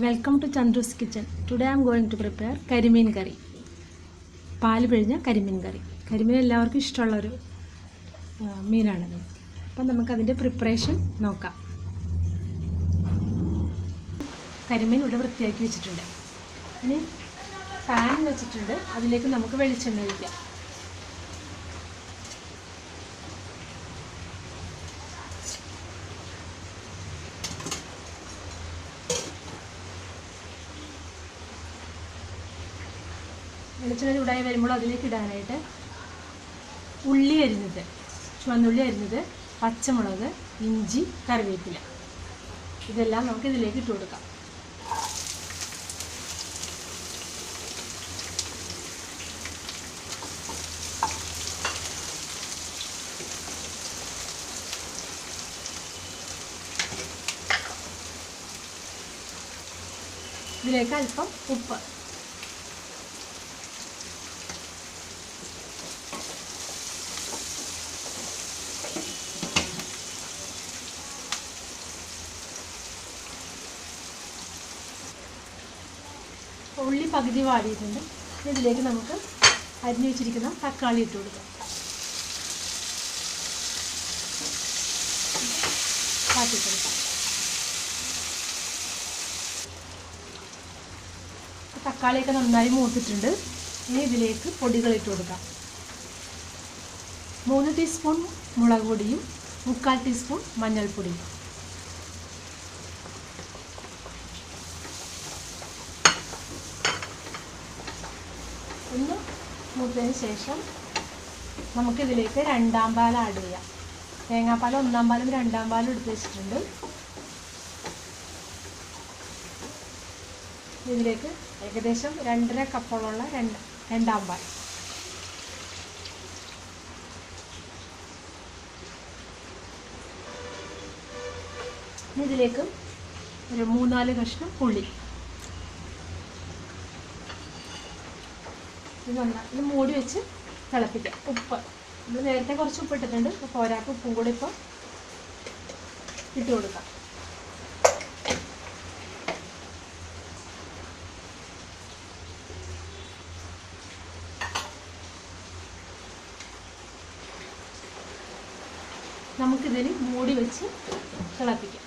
Welcome to Chandru's kitchen. Today I am going to prepare കരിമീൻ കറി. പാല് പിഴിഞ്ഞ കരിമീൻ കറി. കരിമീൻ എല്ലാവർക്കും ഇഷ്ടമുള്ള ഒരു മീനാണ്. അപ്പോൾ നമുക്ക് അതിന്റെ പ്രിപ്പറേഷൻ നോക്കാം. കരിമീൻ ഇവിടെ വൃത്തിയാക്കി വെച്ചിട്ടുണ്ട്. ഇനി പാൻ വെച്ചിട്ടുണ്ട്. അതിലേക്ക് നമുക്ക് വെളിച്ചെണ്ണ ഒഴിക്കാം. വെളിച്ചെണ്ണ ചൂടായി വരുമ്പോൾ അതിലേക്ക് ഇടാനായിട്ട് ഉള്ളി അരിഞ്ഞത്, ചുവന്നുള്ളി അരിഞ്ഞത്, പച്ചമുളക്, ഇഞ്ചി, കറിവേപ്പില ഇതെല്ലാം നമുക്ക് ഇതിലേക്ക് ഇട്ട് കൊടുക്കാം. ഇതിലേക്ക് അല്പം ഉപ്പ്, ഉള്ളി പകുതി വാടിയിട്ടുണ്ട്. ഇതിലേക്ക് നമുക്ക് അരിഞ്ഞു വെച്ചിരിക്കുന്ന തക്കാളി ഇട്ട് കൊടുക്കാം. തക്കാളിയൊക്കെ നന്നായി മൂത്തിട്ടുണ്ട്. ഇനി ഇതിലേക്ക് പൊടികൾ ഇട്ട് കൊടുക്കാം. 3 ടീസ്പൂൺ മുളക് പൊടിയും 3/4 ടീസ്പൂൺ മഞ്ഞൾപ്പൊടിയും. ഒന്ന് മൂത്തതിന് ശേഷം നമുക്കിതിലേക്ക് 2-ാം പാൽ ആഡ് ചെയ്യാം. തേങ്ങാപ്പാൽ 1-ാം പാലും 2-ാം പാലും എടുത്ത് വെച്ചിട്ടുണ്ട്. ഇതിലേക്ക് ഏകദേശം 2.5 കപ്പോളമുള്ള 2-ാം പാൽ. ഇതിലേക്ക് ഒരു 3-4 കഷ്ണം പുളി. ഇത് മൂടി വെച്ച് തിളപ്പിക്കാം. ഉപ്പ് നമ്മൾ നേരത്തെ കുറച്ച് ഉപ്പ് ഇട്ടിട്ടുണ്ട്. അപ്പോൾ പോരാക്ക് ഉപ്പും കൂടി ഇപ്പോൾ ഇട്ട് കൊടുക്കാം. നമുക്കിതിന് മൂടി വെച്ച് തിളപ്പിക്കാം.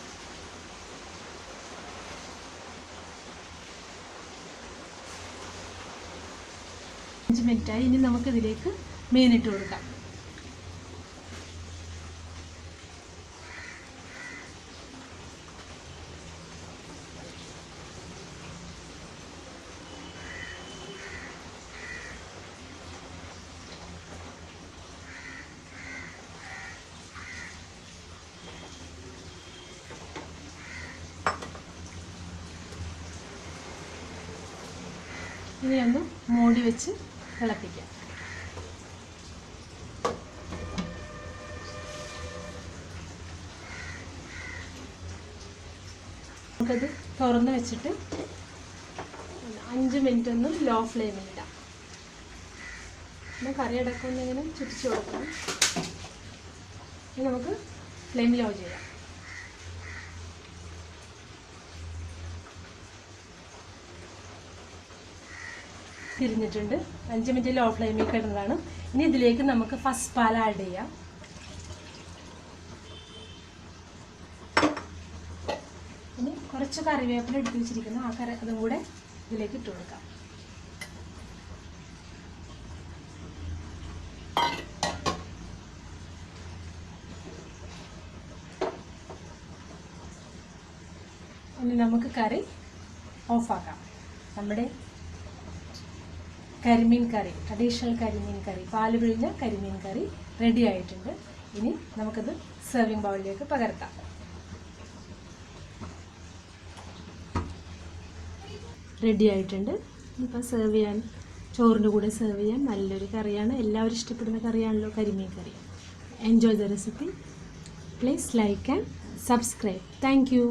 5 മിനിറ്റായി. ഇനി നമുക്കിതിലേക്ക് മീനിട്ട് കൊടുക്കാം. ഇനി ഒന്ന് മൂടി വെച്ച് തിളപ്പിക്കാം. നമുക്കത് തുറന്ന് വെച്ചിട്ട് 5 മിനിറ്റ് ഒന്ന് ലോ ഫ്ലെയിമിൽ ഇടാം. പിന്നെ കറി അടക്കം ഇങ്ങനെ ചുറ്റിച്ച് കൊടുക്കണം. ഇനി നമുക്ക് ഫ്ലെയിം ലോ ചെയ്യാം. തിരിഞ്ഞിട്ടുണ്ട്. 5 മിനിറ്റ് ലോ ഫ്ലെയിമിൽ കിടന്നതാണ്. ഇനി ഇതിലേക്ക് നമുക്ക് ഫസ്റ്റ് പാൽ ആഡ് ചെയ്യാം. ഇനി കുറച്ച് കറിവേപ്പില എടുത്ത് വെച്ചിരിക്കുന്നു. അതും കൂടെ ഇതിലേക്ക് ഇട്ട് കൊടുക്കാം. ഇനി നമുക്ക് കറി ഓഫാക്കാം. നമ്മുടെ കരിമീൻ കറി, ട്രഡീഷണൽ കരിമീൻ കറി, പാല് പിഴിഞ്ഞ കരിമീൻ കറി റെഡി ആയിട്ടുണ്ട്. ഇനി നമുക്കത് സെർവിങ് ബൗളിലേക്ക് പകർത്താം. റെഡി ആയിട്ടുണ്ട്. ഇപ്പം സെർവ് ചെയ്യാൻ, ചോറിൻ്റെ കൂടെ സെർവ് ചെയ്യാൻ നല്ലൊരു കറിയാണ്. എല്ലാവരും ഇഷ്ടപ്പെടുന്ന കറിയാണല്ലോ കരിമീൻ കറി. Enjoy the recipe. Please like and subscribe. Thank U.